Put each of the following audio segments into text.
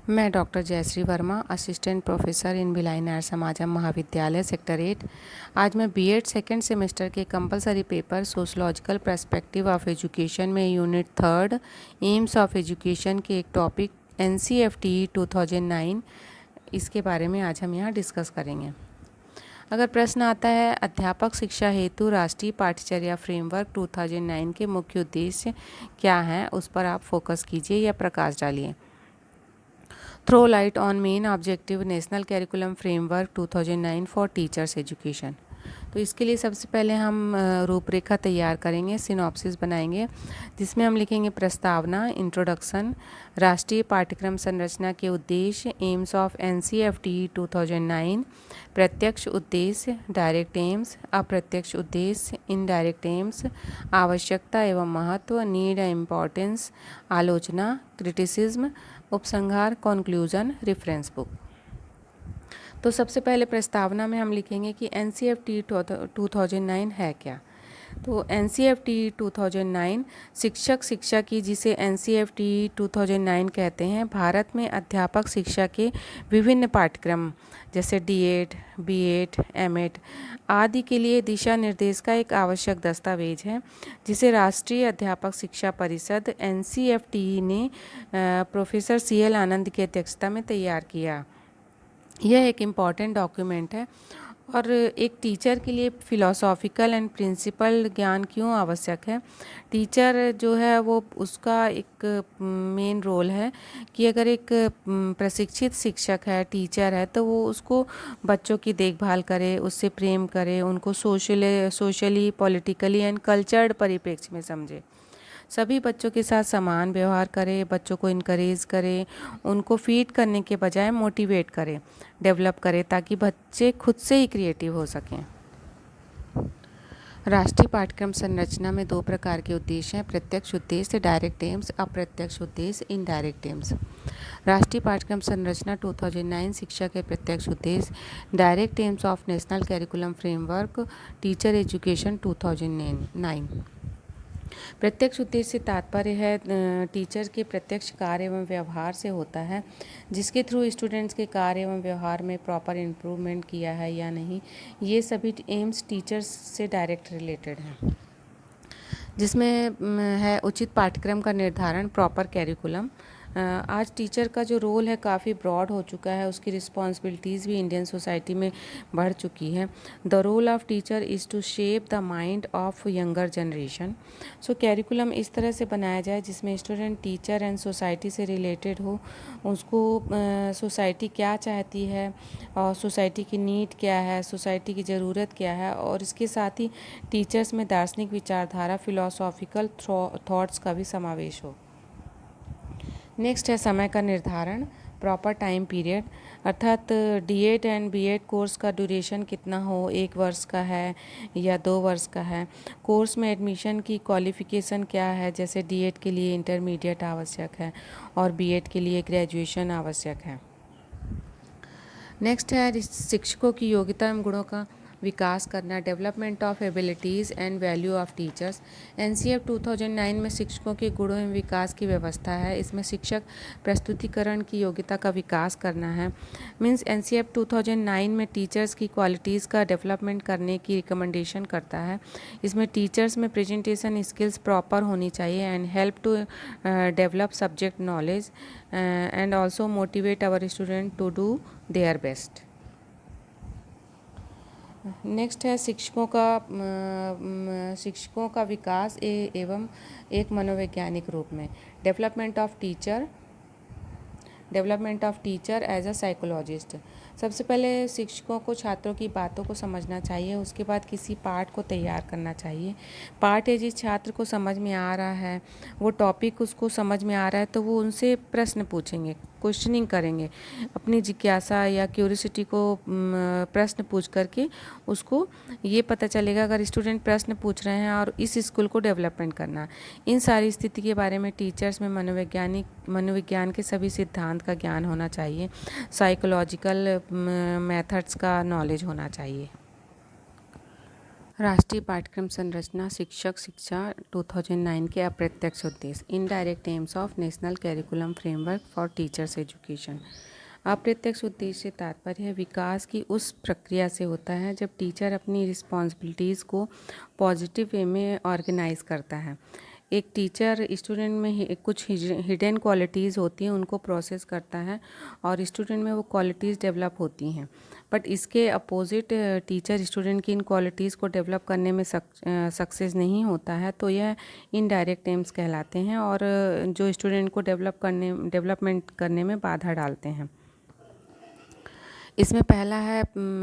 मैं doctor Jayashree Verma, assistant professor in Bhilai Nair Samajam Mahavidyalaya sector 8। आज मैं बीएड सेकेंड सेमेस्टर के compulsory paper sociological perspective of education में यूनिट 3 एम्स ऑफ एजुकेशन के एक टॉपिक NCFTE 2009 इसके बारे में आज हम यहाँ डिस्कस करेंगे। अगर प्रश्न आता है अध्यापक शिक्षा हेतु राष्ट्रीय पाठ्यचर्या फ्रेमवर्क 2009 के मुख्य उद्देश्य क्या हैं, उस पर आप फोकस कीजिए या प्रकाश डालिए। Throw light on main objective national curriculum framework 2009 for teachers education. तो इसके लिए सबसे पहले हम रूपरेखा तैयार करेंगे, सिनॉप्सिस बनाएंगे, जिसमें हम लिखेंगे प्रस्तावना, इंट्रोडक्शन, राष्ट्रीय पाठ्यक्रम संरचना के उद्देश्य, एम्स ऑफ NCFTE 2009, प्रत्यक्ष उद्देश्य, डायरेक्ट एम्स, अप्रत्यक्ष उद्देश्य, इनडायरेक्ट एम्स, आवश्यकता एवं महत्व, नीड एंड इम्पॉर्टेंस, आलोचना, क्रिटिसिज्म, उपसंहार, कॉन्क्लूजन, रेफरेंस बुक। तो सबसे पहले प्रस्तावना में हम लिखेंगे कि NCFTE 2009 है क्या। तो NCFTE 2009 शिक्षक शिक्षा की, जिसे NCFTE 2009 कहते हैं, भारत में अध्यापक शिक्षा के विभिन्न पाठ्यक्रम जैसे D.Ed, B.Ed, M.Ed आदि के लिए दिशा निर्देश का एक आवश्यक दस्तावेज है, जिसे राष्ट्रीय अध्यापक शिक्षा परिषद NCFTE ने प्रोफेसर CL आनंद की अध्यक्षता में तैयार किया। यह एक इम्पॉर्टेंट डॉक्यूमेंट है। और एक टीचर के लिए फ़िलोसॉफ़िकल एंड प्रिंसिपल ज्ञान क्यों आवश्यक है। टीचर जो है वो, उसका एक मेन रोल है कि अगर एक प्रशिक्षित शिक्षक है, टीचर है, तो वो उसको बच्चों की देखभाल करे, उससे प्रेम करे, उनको सोशली पॉलिटिकली एंड कल्चर्ड परिप्रेक्ष्य में समझे, सभी बच्चों के साथ समान व्यवहार करे, बच्चों को इनकरेज करे, उनको फीड करने के बजाय मोटिवेट करे, डेवलप करे, ताकि बच्चे खुद से ही क्रिएटिव हो सकें। राष्ट्रीय पाठ्यक्रम संरचना में दो प्रकार के उद्देश्य हैं, प्रत्यक्ष उद्देश्य डायरेक्ट एम्स, अप्रत्यक्ष उद्देश्य इनडायरेक्ट एम्स। राष्ट्रीय पाठ्यक्रम संरचना 2009 शिक्षा के प्रत्यक्ष उद्देश्य, direct AIIMS of national curriculum framework teacher education 2009। प्रत्यक्ष उद्देश्य से तात्पर्य है टीचर के प्रत्यक्ष कार्य एवं व्यवहार से होता है, जिसके थ्रू स्टूडेंट्स के कार्य एवं व्यवहार में प्रॉपर इम्प्रूवमेंट किया है या नहीं। ये सभी एम्स टीचर्स से डायरेक्ट रिलेटेड हैं, जिसमें है उचित पाठ्यक्रम का निर्धारण, प्रॉपर कैरिकुलम। आज टीचर का जो रोल है काफ़ी ब्रॉड हो चुका है, उसकी रिस्पॉन्सिबिलिटीज़ भी इंडियन सोसाइटी में बढ़ चुकी है। The role of teacher is to shape the mind of younger generation. So curriculum इस तरह से बनाया जाए जिसमें स्टूडेंट, टीचर एंड सोसाइटी से रिलेटेड हो, उसको सोसाइटी क्या चाहती है और सोसाइटी की नीड क्या है, सोसाइटी की ज़रूरत क्या है, और इसके साथ ही टीचर्स में दार्शनिक विचारधारा, फिलोसॉफिकल थॉट्स का भी समावेश हो। नेक्स्ट है समय का निर्धारण, प्रॉपर टाइम पीरियड, अर्थात D.Ed एंड B.Ed कोर्स का ड्यूरेशन कितना हो, 1 वर्ष का है या 2 वर्ष का है। कोर्स में एडमिशन की क्वालिफ़िकेशन क्या है, जैसे D.Ed के लिए इंटरमीडिएट आवश्यक है और B.Ed के लिए ग्रेजुएशन आवश्यक है। नेक्स्ट है शिक्षकों की योग्यता एवं गुणों का विकास करना, development of abilities and value of teachers. NCF 2009 में शिक्षकों के गुणों एवं विकास की व्यवस्था है। इसमें शिक्षक प्रस्तुतिकरण की योग्यता का विकास करना है। मीन्स NCF 2009 में टीचर्स की क्वालिटीज़ का डेवलपमेंट करने की रिकमेंडेशन करता है। इसमें टीचर्स में प्रेजेंटेशन स्किल्स प्रॉपर होनी चाहिए and help to develop subject knowledge and also motivate our student to do their best. Next है शिक्षकों का विकास एवं एक मनोवैज्ञानिक रूप में, development of teacher as a psychologist. सबसे पहले शिक्षकों को छात्रों की बातों को समझना चाहिए, उसके बाद किसी पाठ को तैयार करना चाहिए। पाठ है जिस छात्र को समझ में आ रहा है, वो टॉपिक उसको समझ में आ रहा है, तो वो उनसे प्रश्न पूछेंगे, क्वेश्चनिंग करेंगे, अपनी जिज्ञासा या क्यूरियोसिटी को प्रश्न पूछ करके उसको ये पता चलेगा अगर स्टूडेंट प्रश्न पूछ रहे हैं और इस स्कूल को डेवलपमेंट करना। इन सारी स्थिति के बारे में टीचर्स में मनोविज्ञान के सभी सिद्धांत का ज्ञान होना चाहिए, साइकोलॉजिकल मेथड्स का नॉलेज होना चाहिए। राष्ट्रीय पाठ्यक्रम संरचना शिक्षक शिक्षा 2009 के अप्रत्यक्ष उद्देश्य indirect AIIMS of national curriculum framework for teachers education. अप्रत्यक्ष उद्देश्य से तात्पर्य है विकास की उस प्रक्रिया से होता है जब टीचर अपनी रिस्पॉन्सिबिलिटीज़ को पॉजिटिव वे में ऑर्गेनाइज करता है। एक टीचर स्टूडेंट में कुछ हिडन क्वालिटीज़ होती हैं उनको प्रोसेस करता है और स्टूडेंट में वो क्वालिटीज़ डेवलप होती हैं। बट इसके अपोजिट टीचर स्टूडेंट की इन क्वालिटीज़ को डेवलप करने में सक्सेस नहीं होता है तो यह इनडायरेक्ट एम्स कहलाते हैं और जो स्टूडेंट को डेवलपमेंट करने में बाधा डालते हैं। इसमें पहला है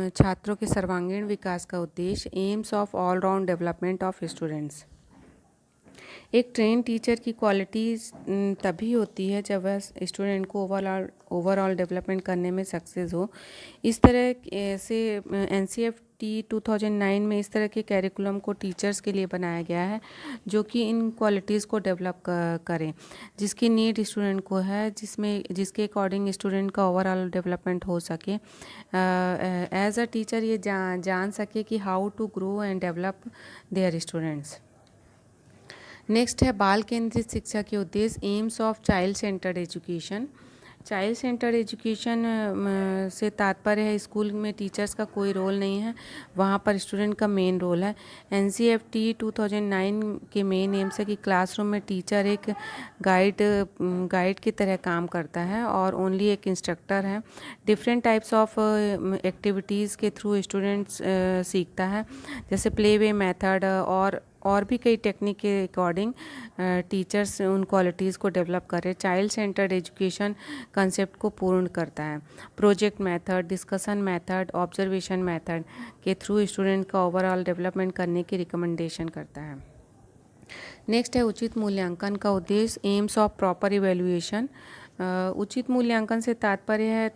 छात्रों के सर्वांगीण विकास का उद्देश्य aims of all round development of students. एक ट्रेन टीचर की क्वालिटीज़ तभी होती है जब वह स्टूडेंट को ओवरऑल डेवलपमेंट करने में सक्सेस हो। इस तरह से NCFT 2009 में इस तरह के कैरिकुलम को टीचर्स के लिए बनाया गया है जो कि इन क्वालिटीज़ को डेवलप करें जिसकी नीड स्टूडेंट को है, जिसके अकॉर्डिंग स्टूडेंट का ओवरऑल डेवलपमेंट हो सके। एज अ टीचर ये जान सके कि how to grow and develop their students. Next है बाल केंद्रित शिक्षा के उद्देश्य aims of child centred education. Child centred education से तात्पर्य है स्कूल में टीचर्स का कोई रोल नहीं है, वहाँ पर स्टूडेंट का मेन रोल है। NCFT 2009 के मेन एम्स है कि क्लासरूम में टीचर एक गाइड की तरह काम करता है और ओनली एक इंस्ट्रक्टर है। डिफरेंट टाइप्स ऑफ एक्टिविटीज़ के थ्रू स्टूडेंट्स सीखता है, जैसे प्ले वे मेथड और भी कई टेक्निक के अकॉर्डिंग टीचर्स उन क्वालिटीज़ को डेवलप कर रहे। चाइल्ड सेंटर्ड एजुकेशन कंसेप्ट को पूर्ण करता है। Project method, discussion method, observation method के थ्रू स्टूडेंट का ओवरऑल डेवलपमेंट करने की रिकमेंडेशन करता है। नेक्स्ट है उचित मूल्यांकन का उद्देश्य एम्स ऑफ प्रॉपर इवैल्यूएशन। उचित मूल्यांकन से तात्पर्य है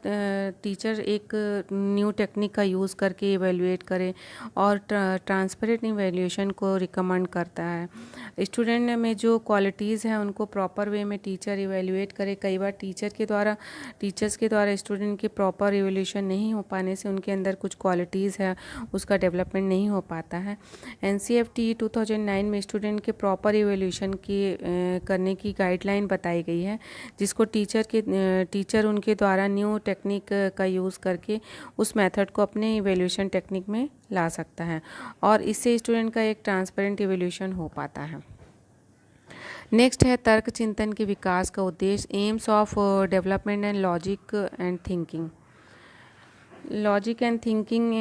टीचर एक न्यू टेक्निक का यूज़ करके इवैल्यूएट करे और ट्रांसपेरेंट इवैल्यूएशन को रिकमेंड करता है। स्टूडेंट में जो क्वालिटीज़ हैं उनको प्रॉपर वे में टीचर इवैल्यूएट करे। कई बार टीचर्स के द्वारा स्टूडेंट के प्रॉपर इवैल्यूएशन नहीं हो पाने से उनके अंदर कुछ क्वालिटीज़ है उसका डेवलपमेंट नहीं हो पाता है। NCFT 2009 में स्टूडेंट के प्रॉपर इवैल्यूएशन करने की गाइडलाइन बताई गई है जिसको टीचर उनके द्वारा न्यू टेक्निक का यूज़ करके उस मेथड को अपने इवैल्यूएशन टेक्निक में ला सकता है और इससे स्टूडेंट का एक ट्रांसपेरेंट इवैल्यूएशन हो पाता है। नेक्स्ट है तर्क चिंतन के विकास का उद्देश्य aims of development and logic and thinking. Logic and thinking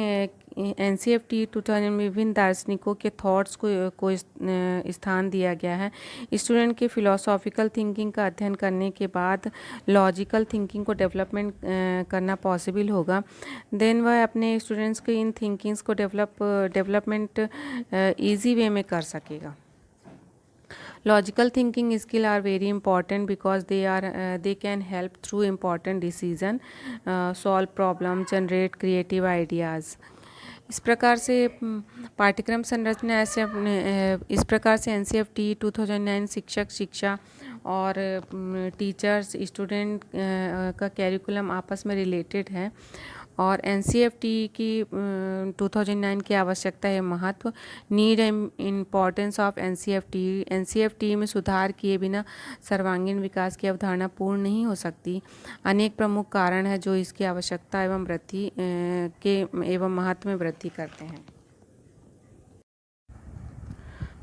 NCFT 2000 में विभिन्न दार्शनिकों के थॉट्स को स्थान दिया गया है। स्टूडेंट के फिलोसॉफिकल थिंकिंग का अध्ययन करने के बाद लॉजिकल थिंकिंग को डेवलपमेंट करना पॉसिबल होगा। देन वह अपने स्टूडेंट्स के इन थिंकिंग्स को डेवलपमेंट ईजी वे में कर सकेगा। Logical thinking skill are very important because they can help through important decision, solve problem, generate creative ideas. इस प्रकार से पाठ्यक्रम संरचना इस प्रकार से NCFT 2009 शिक्षक शिक्षा और टीचर्स स्टूडेंट का कैरिकुलम आपस में रिलेटेड है और NCFT की 2009 की आवश्यकता है महत्व need and importance of NCFT में सुधार किए बिना सर्वांगीण विकास की अवधारणा पूर्ण नहीं हो सकती। अनेक प्रमुख कारण है जो इसकी आवश्यकता एवं महत्व में वृद्धि करते हैं।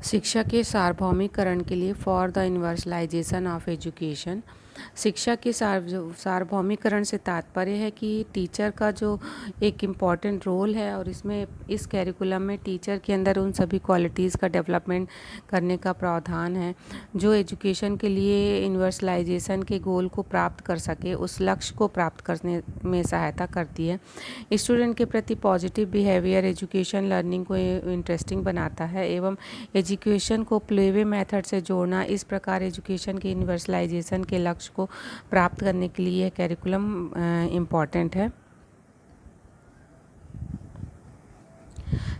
शिक्षा के सार्वभौमिकरण के लिए for the universalization of education. शिक्षा के सार्वभौमिकरण से तात्पर्य है कि टीचर का जो एक इम्पॉर्टेंट रोल है और इस कैरिकुलम में टीचर के अंदर उन सभी क्वालिटीज़ का डेवलपमेंट करने का प्रावधान है जो एजुकेशन के लिए यूनिवर्सलाइजेशन के गोल को प्राप्त कर सके, उस लक्ष्य को प्राप्त करने में सहायता करती है। स्टूडेंट के प्रति पॉजिटिव बिहेवियर एजुकेशन लर्निंग को इंटरेस्टिंग बनाता है एवं एजुकेशन को प्लेवे मेथड से जोड़ना इस प्रकार एजुकेशन के यूनिवर्सलाइजेशन के लक्ष्य को प्राप्त करने के लिए यह कैरिकुलम इम्पॉर्टेंट है।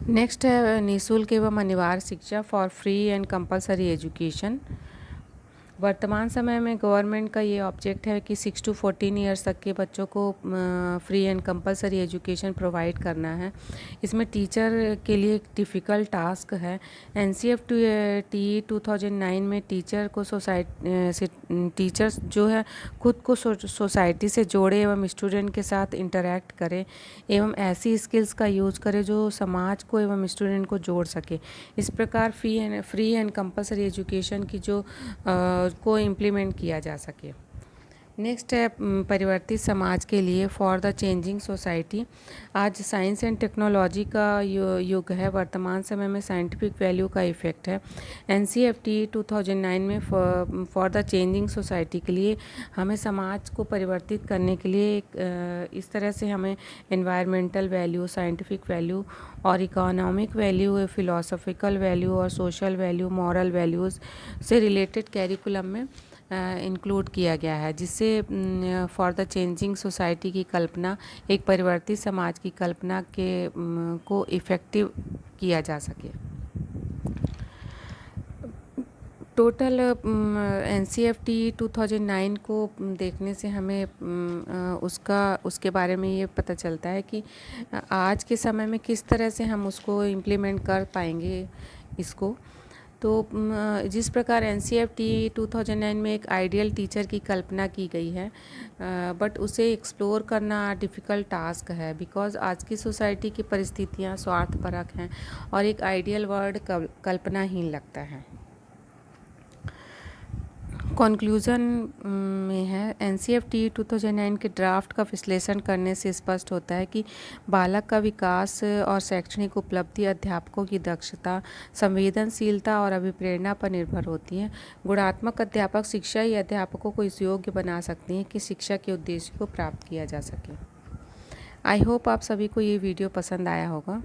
नेक्स्ट है निःशुल्क एवं अनिवार्य शिक्षा for free and compulsory education. वर्तमान समय में गवर्नमेंट का ये ऑब्जेक्ट है कि 6 to 14 ईयर्स तक के बच्चों को free and compulsory education provide करना है। इसमें टीचर के लिए एक डिफ़िकल्ट टास्क है। NCFT 2009 में टीचर को टीचर्स जो है खुद को सोसाइटी से जोड़े एवं स्टूडेंट के साथ इंटरैक्ट करें एवं ऐसी स्किल्स का यूज़ करें जो समाज को एवं स्टूडेंट को जोड़ सके। इस प्रकार फ्री एंड कंपलसरी एजुकेशन की को इम्प्लीमेंट किया जा सके। नेक्स्ट है परिवर्तित समाज के लिए फॉर द चेंजिंग सोसाइटी। आज साइंस एंड टेक्नोलॉजी का युग है। वर्तमान समय में साइंटिफिक वैल्यू का इफ़ेक्ट है। NCFT 2009 में फॉर द चेंजिंग सोसाइटी के लिए हमें समाज को परिवर्तित करने के लिए इस तरह से हमें एनवायरमेंटल वैल्यू, साइंटिफिक वैल्यू और इकोनॉमिक वैल्यू, फिलोसॉफिकल वैल्यू और सोशल वैल्यू, मॉरल वैल्यूज़ से रिलेटेड कैरिकुलम में इंक्लूड किया गया है, जिससे फॉर द चेंजिंग सोसाइटी की कल्पना, एक परिवर्तित समाज की कल्पना को इफ़ेक्टिव किया जा सके। टोटल NCFT 2009 को देखने से हमें उसके बारे में ये पता चलता है कि आज के समय में किस तरह से हम उसको इम्प्लीमेंट कर पाएंगे इसको। तो जिस प्रकार NCFT 2009 में एक आइडियल टीचर की कल्पना की गई है, बट उसे एक्सप्लोर करना डिफ़िकल्ट टास्क है, बिकॉज़ आज की सोसाइटी की परिस्थितियाँ स्वार्थपरक हैं और एक आइडियल वर्ल्ड कल्पनाहीन लगता है। कंक्लूज़न में है, NCFT 2009 के ड्राफ्ट का विश्लेषण करने से स्पष्ट होता है कि बालक का विकास और शैक्षणिक उपलब्धि अध्यापकों की दक्षता, संवेदनशीलता और अभिप्रेरणा पर निर्भर होती है। गुणात्मक अध्यापक शिक्षा ही अध्यापकों को इस योग्य बना सकती हैं कि शिक्षा के उद्देश्य को प्राप्त किया जा सके। आई होप आप सभी को ये वीडियो पसंद आया होगा।